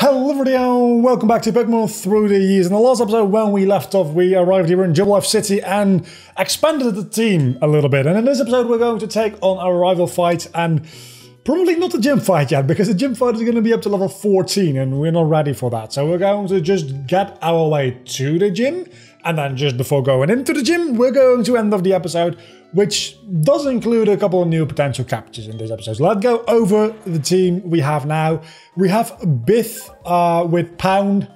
Hello everybody, welcome back to Pokemon Through the Years. In the last episode, when we left off, we arrived here in Jubilife City and expanded the team a little bit. And in this episode, we're going to take on our rival fight, and probably not the gym fight yet, because the gym fight is going to be up to level 14, and we're not ready for that. So we're going to just get our way to the gym, and then just before going into the gym, we're going to end off the episode, which does include a couple of new potential captures in this episode. So let's go over the team we have now. We have Bith with Pound,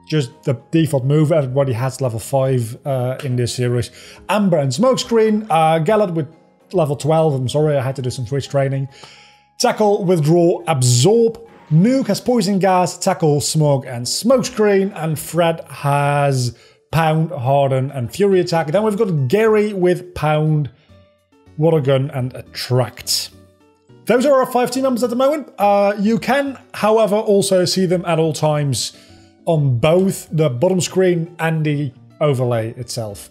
just the default move. Everybody has level 5 in this series. Amber and Smokescreen. Gallet with level 12. I'm sorry, I had to do some switch training. Tackle, Withdraw, Absorb. Nuke has Poison Gas, Tackle, Smoke, and Smokescreen. And Fred has Pound, Harden, and Fury Attack. Then we've got Gary with Pound, Water Gun, and Attract. Those are our 5 team members at the moment. You can, however, also see them at all times on both the bottom screen and the overlay itself,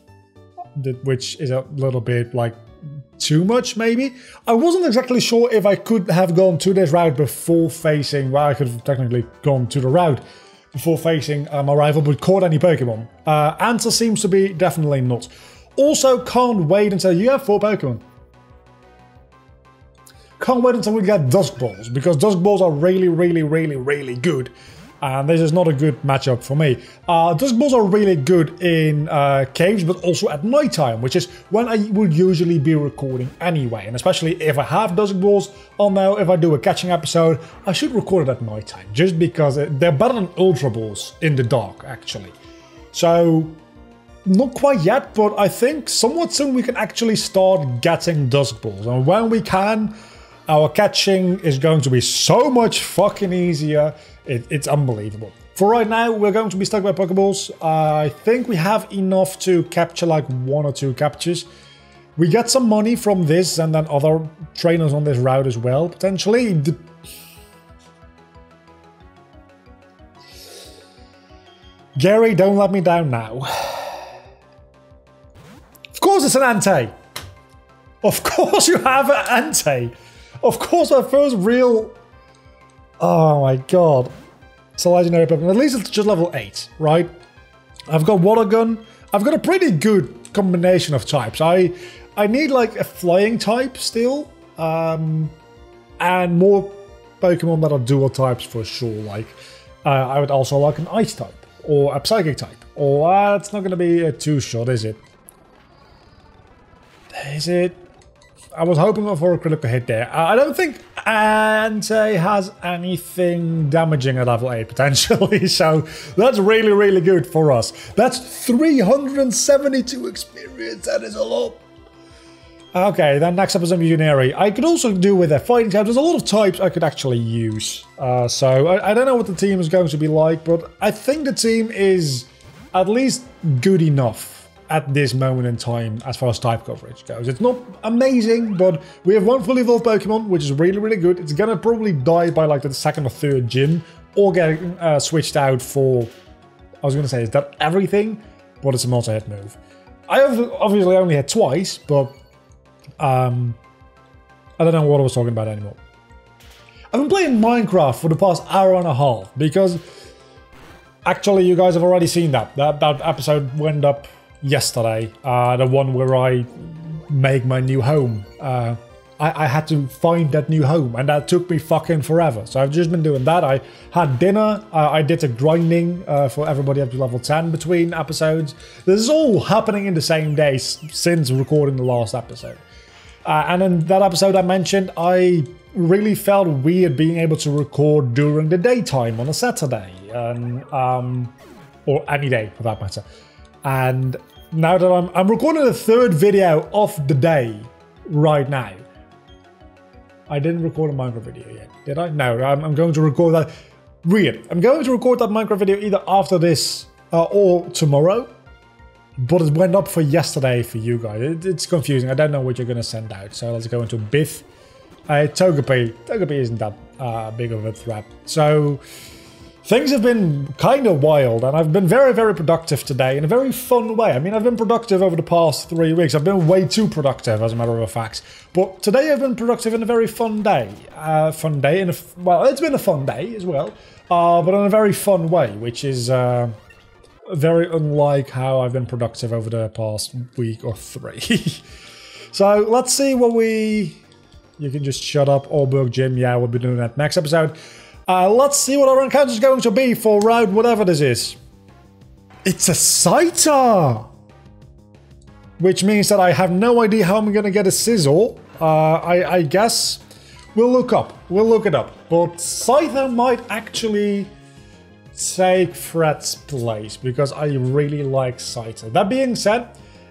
which is a little bit like too much, maybe. I wasn't exactly sure if I could have gone to this route before facing, well, I could have technically gone to the route before facing my rival, but caught any Pokemon. Answer seems to be definitely not. Also, can't wait until you have 4 Pokemon. Can't wait until we get Dusk Balls, because Dusk Balls are really good. And this is not a good matchup for me. Dusk Balls are really good in caves, but also at nighttime, which is when I would usually be recording anyway. And especially if I have Dusk Balls on now, if I do a catching episode, I should record it at nighttime, just because they're better than Ultra Balls in the dark, actually. So, not quite yet, but I think somewhat soon we can actually start getting Dusk Balls. And when we can, our catching is going to be so much fucking easier. It's unbelievable. For right now, we're going to be stuck by Pokeballs. I think we have enough to capture like 1 or 2 captures. We get some money from this and then other trainers on this route as well, potentially. Gary, don't let me down now. Of course it's an Entei. Of course you have an Entei. Of course, our first real... Oh my god. It's a legendary Pokemon. At least it's just level 8, right? I've got Water Gun. I've got a pretty good combination of types. I need like a flying type still. And more Pokemon that are dual types for sure. Like, I would also like an Ice type. Or a Psychic type. Or it's not going to be a 2-shot, is it? Is it? I was hoping for a critical hit there. I don't think Entei has anything damaging at level 8 potentially, so that's really good for us. That's 372 experience, that is a lot. Okay, then next up is a Mewtwo. I could also do with a fighting type. There's a lot of types I could actually use. So I don't know what the team is going to be like, but I think the team is at least good enough at this moment in time as far as type coverage goes. It's not amazing, but we have 1 fully evolved Pokemon, which is really good. It's gonna probably die by like the 2nd or 3rd gym, or get switched out for, I was gonna say, is that everything? But it's a multi-hit move. I have obviously only hit twice, but I don't know what I was talking about anymore. I've been playing Minecraft for the past hour and a half, because actually you guys have already seen that episode went up yesterday, the one where I make my new home. I had to find that new home, and that took me fucking forever. So I've just been doing that. I had dinner, I did a grinding for everybody up to level 10 between episodes. This is all happening in the same day since recording the last episode. And in that episode I mentioned, I really felt weird being able to record during the daytime on a Saturday, or any day for that matter. And now that I'm recording the 3rd video of the day right now. I didn't record a Minecraft video yet, did I? No, I'm going to record that. Weird. I'm going to record that Minecraft video either after this or tomorrow. But it went up for yesterday for you guys. It's confusing. I don't know what you're going to send out. So let's go into Bith. Togepi. Togepi isn't that big of a threat. So things have been kind of wild, and I've been very productive today in a very fun way. I mean, I've been productive over the past 3 weeks. I've been way too productive, as a matter of fact. But today I've been productive in a very fun day. Well, it's been a fun day as well. but in a very fun way, which is very unlike how I've been productive over the past week or 3. So let's see what we... You can just shut up, Allberg Gym. Yeah, we'll be doing that next episode. Let's see what our encounter is going to be for round whatever this is. It's a Scyther! Which means that I have no idea how I'm going to get a Sizzle. I guess we'll look up. We'll look it up. But Scyther might actually take Fred's place because I really like Scyther. That being said,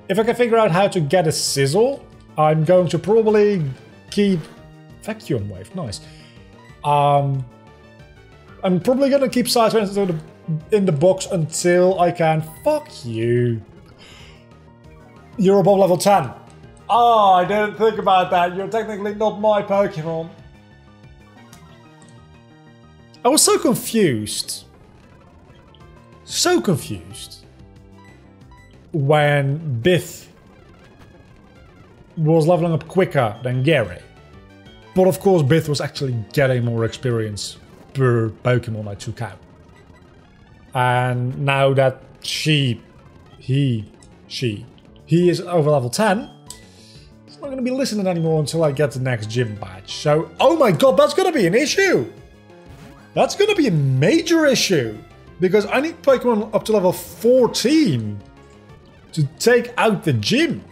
if I can figure out how to get a Sizzle, I'm going to probably keep Vacuum Wave. Nice. I'm probably going to keep Scyther in the box until I can. Fuck you. You're above level 10. Oh, I didn't think about that. You're technically not my Pokemon. I was so confused. So confused. When Bith was leveling up quicker than Gary. But of course Bith was actually getting more experience per Pokemon I took out. And now that he is over level 10, he's not going to be listening anymore until I get the next gym badge. So, oh my god, that's going to be an issue! That's going to be a major issue! Because I need Pokemon up to level 14 to take out the gym.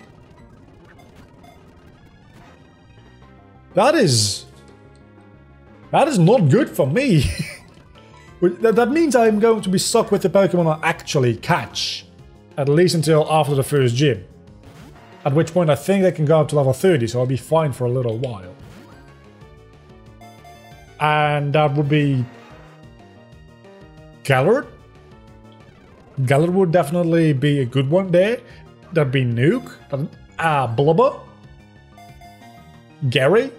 That is not good for me. That means I'm going to be stuck with the Pokemon I actually catch. At least until after the first gym. At which point I think they can go up to level 30, so I'll be fine for a little while. And that would be... Galar? Galar would definitely be a good one there. That'd be Nuke. Blubber. Gary.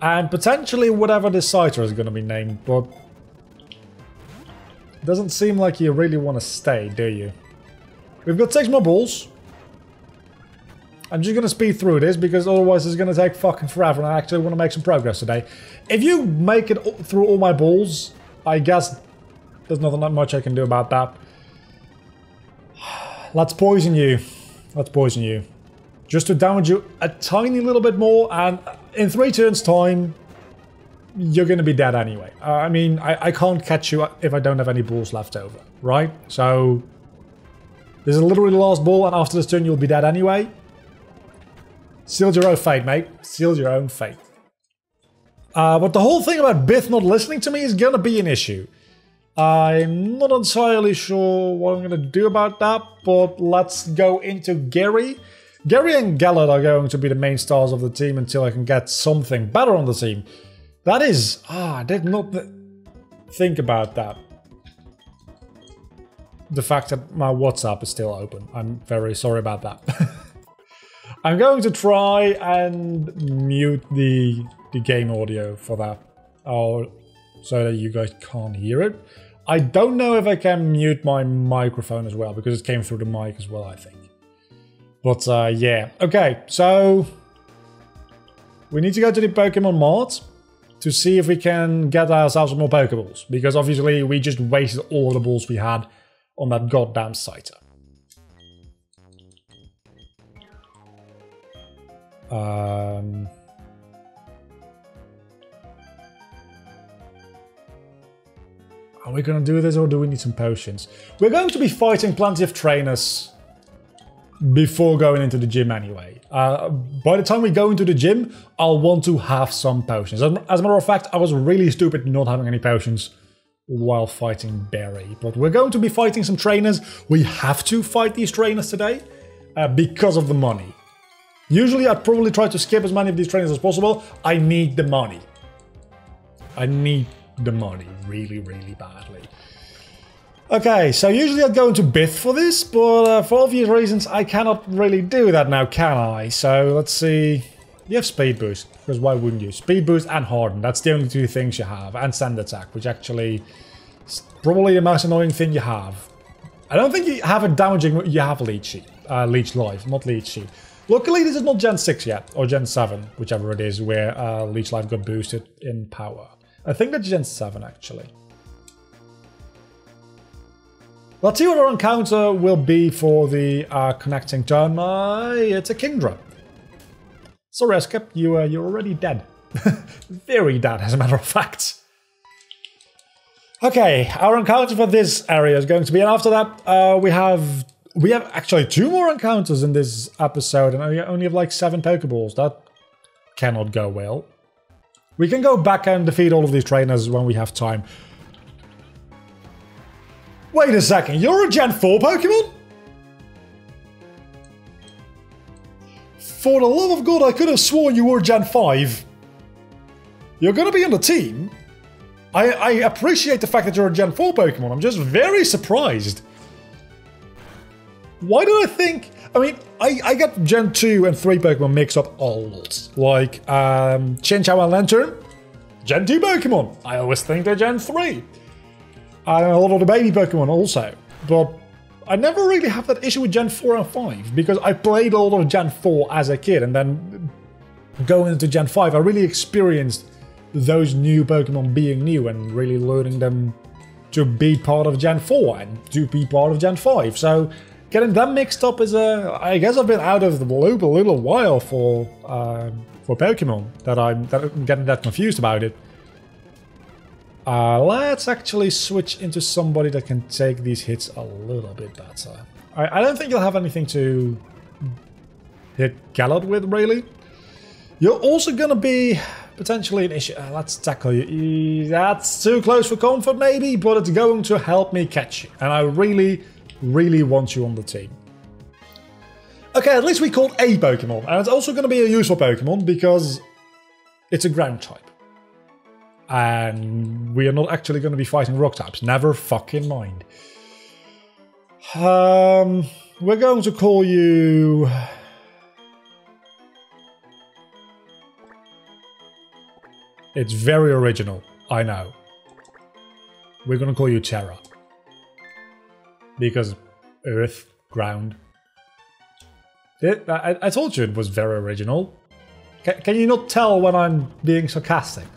And potentially whatever this Scyther is going to be named, but... Doesn't seem like you really want to stay, do you? We've got 6 more balls. I'm just going to speed through this because otherwise it's going to take fucking forever and I actually want to make some progress today. If you make it through all my balls, I guess there's not much I can do about that. Let's poison you. Let's poison you. Just to damage you a tiny little bit more, and in 3 turns time, you're going to be dead anyway. I mean, I can't catch you if I don't have any balls left over, right? So, this is literally the last ball, and after this turn you'll be dead anyway. Sealed your own fate, mate. Sealed your own fate. But the whole thing about Bith not listening to me is going to be an issue. I'm not entirely sure what I'm going to do about that, but let's go into Gary. Gary and Galar are going to be the main stars of the team until I can get something better on the team. That is... I did not think about that. The fact that my WhatsApp is still open. I'm very sorry about that. I'm going to try and mute the game audio for that. So that you guys can't hear it. I don't know if I can mute my microphone as well, because it came through the mic as well, I think. But yeah. Okay, so... we need to go to the Pokemon Mart to see if we can get ourselves some more Pokeballs. Because obviously we just wasted all the balls we had on that goddamn Scyther. Are we going to do this or do we need some potions? We're going to be fighting plenty of trainers before going into the gym anyway. By the time we go into the gym, I'll want to have some potions. As a matter of fact, I was really stupid not having any potions while fighting Barry. But we're going to be fighting some trainers. We have to fight these trainers today because of the money. Usually I'd probably try to skip as many of these trainers as possible. I need the money. I need the money really, really badly. Okay, so usually I'd go into Bith for this, but for obvious reasons I cannot really do that now, can I? So let's see. You have Speed Boost, because why wouldn't you? Speed Boost and Harden, that's the only 2 things you have. And Sand Attack, which actually is probably the most annoying thing you have. I don't think you have a damaging... you have Leech Life, not Leech Seed. Luckily this is not Gen 6 yet, or Gen 7, whichever it is, where Leech Life got boosted in power. I think that's Gen 7 actually. Let's see what our encounter will be for the connecting turn. It's a Kingdra. Sorry, I skipped you. You're already dead. Very dead, as a matter of fact. Okay, our encounter for this area is going to be, and after that, we have actually 2 more encounters in this episode, and we only have like 7 Pokeballs. That cannot go well. We can go back and defeat all of these trainers when we have time. Wait a second, you're a Gen 4 Pokemon? For the love of God, I could have sworn you were Gen 5. You're gonna be on the team? I appreciate the fact that you're a Gen 4 Pokemon, I'm just very surprised. Why did I think... I mean, I get Gen 2 and 3 Pokemon mixed up a lot. Like, Chinchou and Lantern, Gen 2 Pokemon. I always think they're Gen 3. And a lot of the baby Pokemon also. But I never really have that issue with Gen 4 and 5, because I played a lot of Gen 4 as a kid, and then going into Gen 5, I really experienced those new Pokemon being new and really learning them to be part of Gen 4 and to be part of Gen 5. So getting them mixed up is I guess I've been out of the loop a little while for Pokemon, that I'm getting that confused about it. Let's actually switch into somebody that can take these hits a little bit better. I don't think you'll have anything to hit Gallade with, really. You're also gonna be potentially an issue. Let's tackle you. That's too close for comfort, maybe, but it's going to help me catch you. And I really, really want you on the team. Okay, at least we caught a Pokemon. And it's also going to be a useful Pokemon because it's a ground type. And we are not actually going to be fighting rock types. Never fucking mind. We're going to call you... It's very original, I know. We're gonna call you Terra. Because Earth, ground. I told you it was very original. Can you not tell when I'm being sarcastic?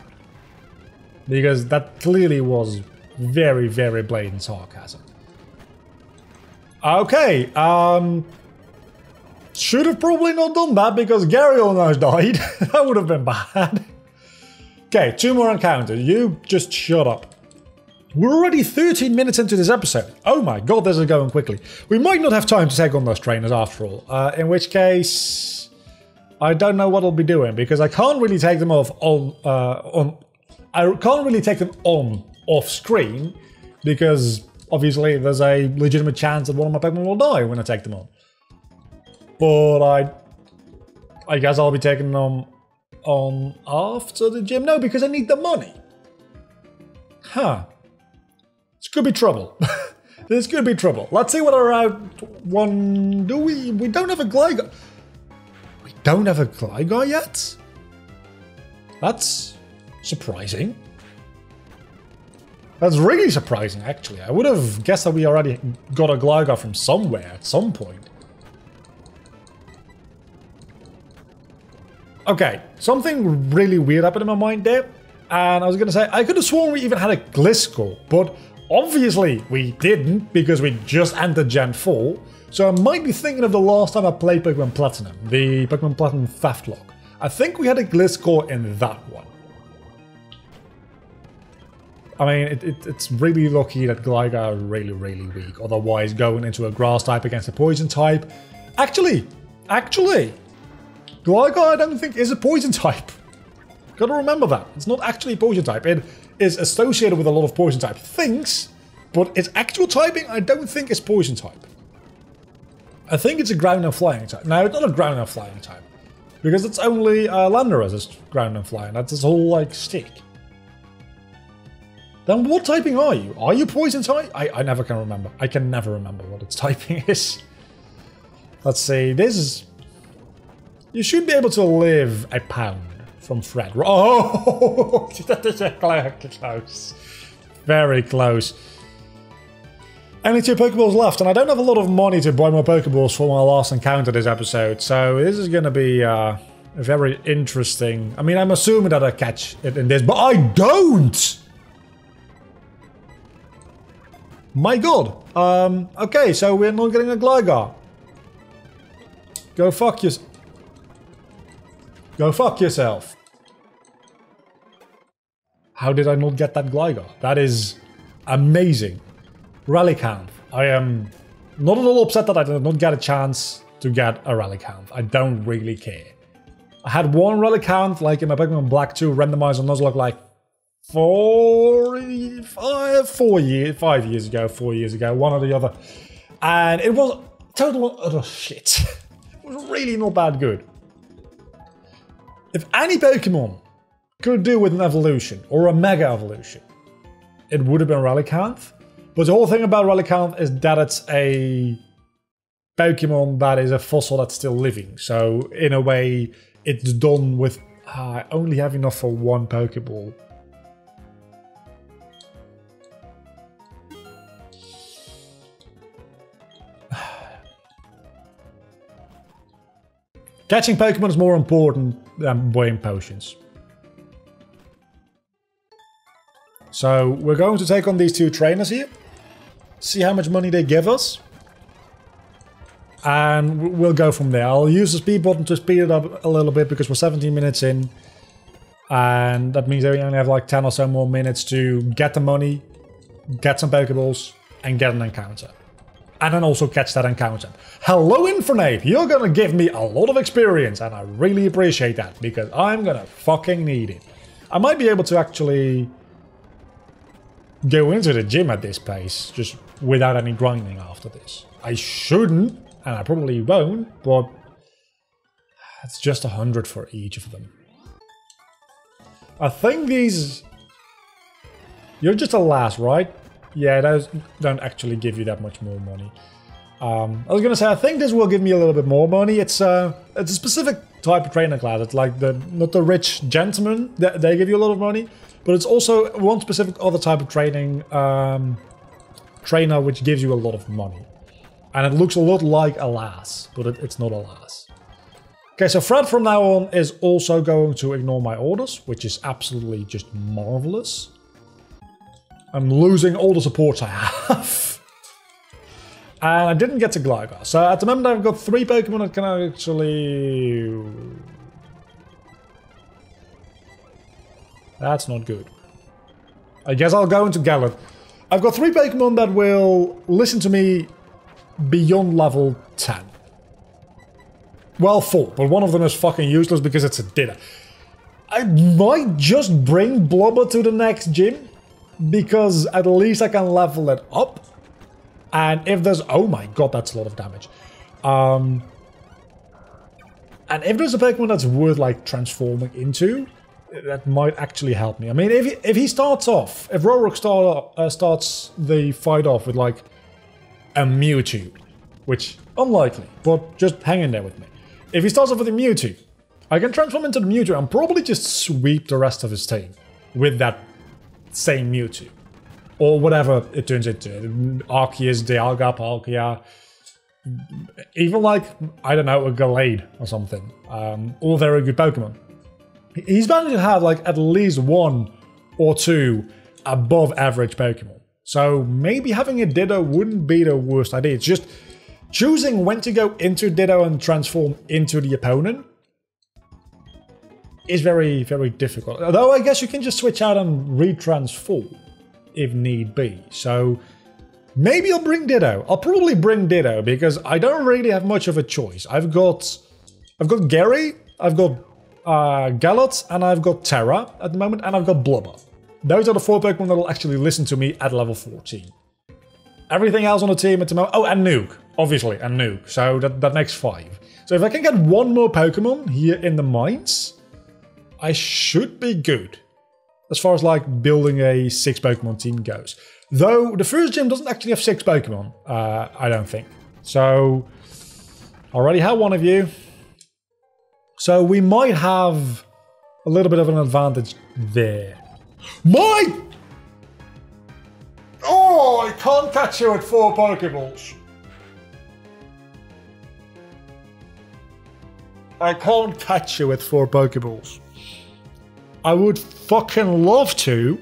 Because that clearly was very, very blatant sarcasm. Okay, should have probably not done that because Gary almost died. That would have been bad. Okay, 2 more encounters. You just shut up. We're already 13 minutes into this episode. Oh my god, this is going quickly. We might not have time to take on those trainers after all. In which case, I don't know what I'll be doing because I can't really take them off I can't really take them on off screen because obviously there's a legitimate chance that one of my Pokemon will die when I take them on. But I guess I'll be taking them on after the gym? No, because I need the money. Huh. This could be trouble. This could be trouble. Let's see what our one... Do we? We don't have a Gligar. We don't have a Gligar yet? That's surprising. That's really surprising, actually. I would have guessed that we already got a Gligar from somewhere at some point. Okay, something really weird happened in my mind there, and I was gonna say, I could have sworn we even had a Gliscor, but obviously we didn't, because we just entered Gen 4, so I might be thinking of the last time I played Pokemon Platinum, the Pokemon Platinum Theft Lock. I think we had a Gliscor in that one. I mean, it's really lucky that Gligar are really, really weak, otherwise going into a Grass type against a Poison type. Actually, Gligar, I don't think, is a Poison type. Gotta remember that. It's not actually a Poison type. It is associated with a lot of Poison type things, but its actual typing, I don't think is Poison type. I think it's a Ground and Flying type. No, it's not a Ground and Flying type. Because it's only Landorus is Ground and Flying. That's his whole, like, stick. Then what typing are you? Are you Poison type? I never can remember. I can never remember what its typing is. Let's see. This is... You should be able to live a pound from Fred. Oh, that is close. Very close. Only 2 Pokeballs left, and I don't have a lot of money to buy more Pokeballs for my last encounter this episode, so this is going to be very interesting. I mean, I'm assuming that I catch it in this, but I don't! My god. Okay, so we're not getting a Gligar. Go fuck yourself. Go fuck yourself. How did I not get that Gligar? That is amazing. Relicanth. I am not at all upset that I did not get a chance to get a Relicanth. I don't really care. I had one Relicanth, like in my Pokemon Black 2, randomized on Nuzlocke like 5 years ago, 4 years ago, one or the other. And it was total utter shit. It was really not that good. If any Pokemon could do with an evolution, or a Mega Evolution, it would have been Relicanth. But the whole thing about Relicanth is that it's a Pokemon that is a fossil that's still living. So, in a way, it's done with... I only have enough for one Pokeball. Catching Pokemon is more important than weighing potions. So we're going to take on these two trainers here. See how much money they give us. And we'll go from there. I'll use the speed button to speed it up a little bit because we're 17 minutes in. And that means that we only have like 10 or so more minutes to get the money, get some Pokeballs, and get an encounter. And then also catch that encounter. Hello Infernape, you're gonna give me a lot of experience and I really appreciate that because I'm gonna fucking need it. I might be able to actually go into the gym at this pace, just without any grinding after this. I shouldn't, and I probably won't, but it's just 100 for each of them. I think these... You're just a last, right? Yeah, those don't actually give you that much more money. I was gonna say, I think this will give me a little bit more money. It's a specific type of trainer class. It's like not the rich gentlemen, they give you a lot of money, but it's also one specific other type of training trainer which gives you a lot of money. And it looks a lot like a lass, but it's not a lass. Okay, so Fred from now on is also going to ignore my orders, which is absolutely just marvelous. I'm losing all the supports I have. And I didn't get to Gligar. So at the moment I've got 3 Pokemon that can actually... That's not good. I guess I'll go into Galar. I've got 3 Pokemon that will listen to me beyond level 10. Well, 4, but one of them is fucking useless because it's a Ditto. I might just bring Blubber to the next gym. Because at least I can level it up. And if there's... Oh my god, that's a lot of damage. And if there's a Pokemon that's worth, like, transforming into, that might actually help me. I mean, if he starts off... If Rorik starts the fight off with, like, a Mewtwo, which, unlikely, but just hang in there with me. If he starts off with a Mewtwo, I can transform into the Mewtwo and probably just sweep the rest of his team with that same Mewtwo. Or whatever it turns into. Arceus, Dialga, Palkia. Even like, I don't know, a Gallade or something. All very good Pokemon. He's bound to have like at least 1 or 2 above average Pokemon. So maybe having a Ditto wouldn't be the worst idea. It's just choosing when to go into Ditto and transform into the opponent is very, very difficult. Although I guess you can just switch out and retransform if need be. So maybe I'll bring Ditto. I'll probably bring Ditto because I don't really have much of a choice. I've got Gary, I've got Galat, and I've got Terra at the moment, and I've got Blubber. Those are the 4 Pokemon that will actually listen to me at level 14. Everything else on the team at the moment... Oh, and Nuke. Obviously, and Nuke. So that makes 5. So if I can get 1 more Pokemon here in the mines, I should be good. As far as like building a 6 Pokemon team goes. Though the first gym doesn't actually have 6 Pokemon, I don't think. So I already have one of you. So we might have a little bit of an advantage there. Oh, I can't catch you with 4 Pokeballs. I can't catch you with 4 Pokeballs. I would fucking love to,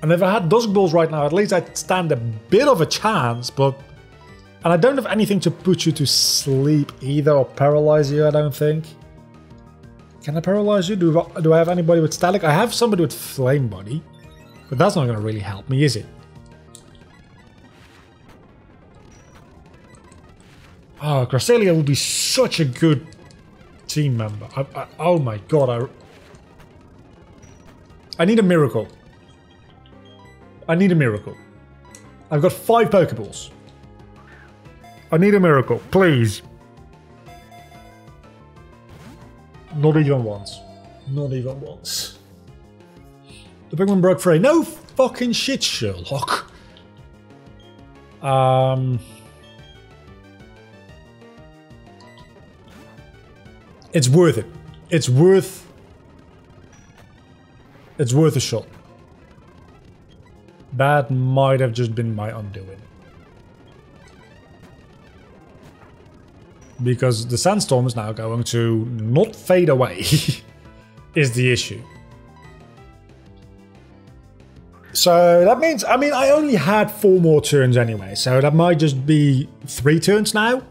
And if I had Dusk Balls right now, at least I'd stand a bit of a chance, but... And I don't have anything to put you to sleep either, or paralyze you, I don't think. Can I paralyze you? Do I have anybody with Static? I have somebody with Flame Body, but that's not going to really help me, is it? Oh, Cresselia would be such a good team member. Oh my god, I need a miracle. I need a miracle. I've got 5 Pokeballs. I need a miracle, please. Not even once. Not even once. The Pokemon broke free. No fucking shit, Sherlock. It's worth it. It's worth a shot. That might have just been my undoing. Because the Sandstorm is now going to not fade away, is the issue. So that means, I mean, I only had 4 more turns anyway, so that might just be 3 turns now.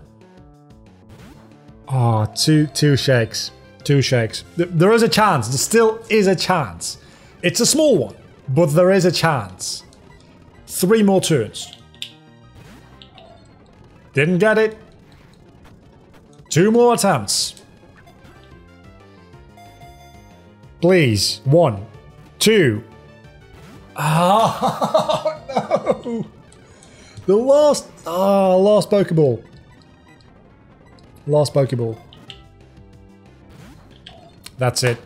Ah, oh, two shakes. 2 shakes. There is a chance. There still is a chance. It's a small one, but there is a chance. 3 more turns. Didn't get it. 2 more attempts. Please. 1, 2. Oh, no. The last Pokeball. Last Pokeball. That's it.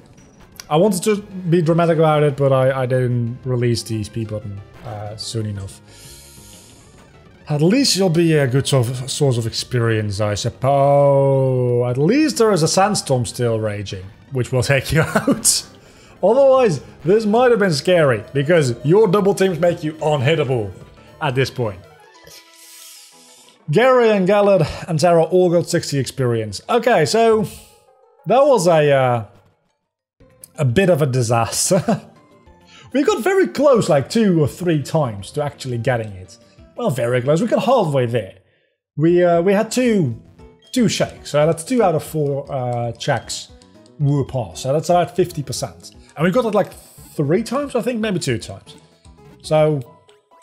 I wanted to be dramatic about it, but I didn't release the speed button soon enough. At least you'll be a good source of experience, I suppose. At least there is a Sandstorm still raging, which will take you out. Otherwise, this might have been scary, because your double teams make you unhittable at this point. Gary and Gallad and Tara all got 60 experience. Okay, so that was a bit of a disaster. We got very close, like 2 or 3 times to actually getting it. Well, very close. We got halfway there. We had two shakes, so that's 2 out of 4 checks were passed. So that's about 50%, and we got it like 3 times, I think, maybe 2 times. So,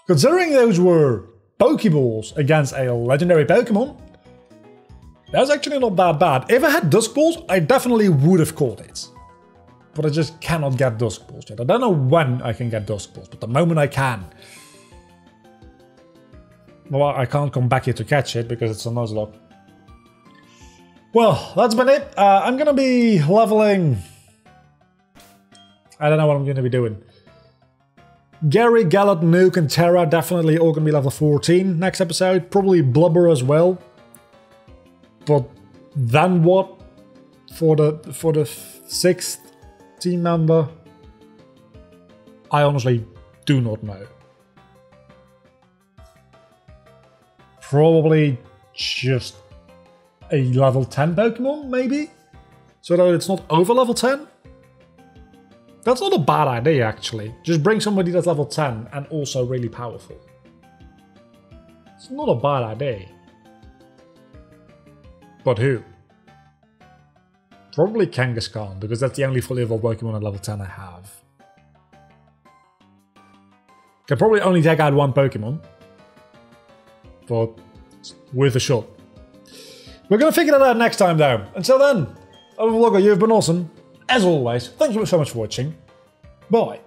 considering those were Pokeballs against a legendary Pokemon, that's actually not that bad. If I had Dusk Balls, I definitely would have caught it. But I just cannot get Dusk Balls yet. I don't know when I can get Dusk Balls, but the moment I can. Well, I can't come back here to catch it because it's a nuzlocke. Well, that's been it. I'm going to be leveling... I don't know what I'm going to be doing. Gary, Gallad, Nuke, and Terra definitely all going to be level 14 next episode. Probably Blubber as well. But then what? For the 6th team member? I honestly do not know. Probably just a level 10 Pokemon, maybe? So that it's not over level 10? That's not a bad idea, actually. Just bring somebody that's level 10 and also really powerful. It's not a bad idea. But who? Probably Kangaskhan, because that's the only fully evolved Pokemon at level 10 I have. Can probably only take out 1 Pokemon. But it's worth a shot. We're going to figure that out next time, though. Until then, I'm a vlogger, you've been awesome. As always, thank you so much for watching. Bye.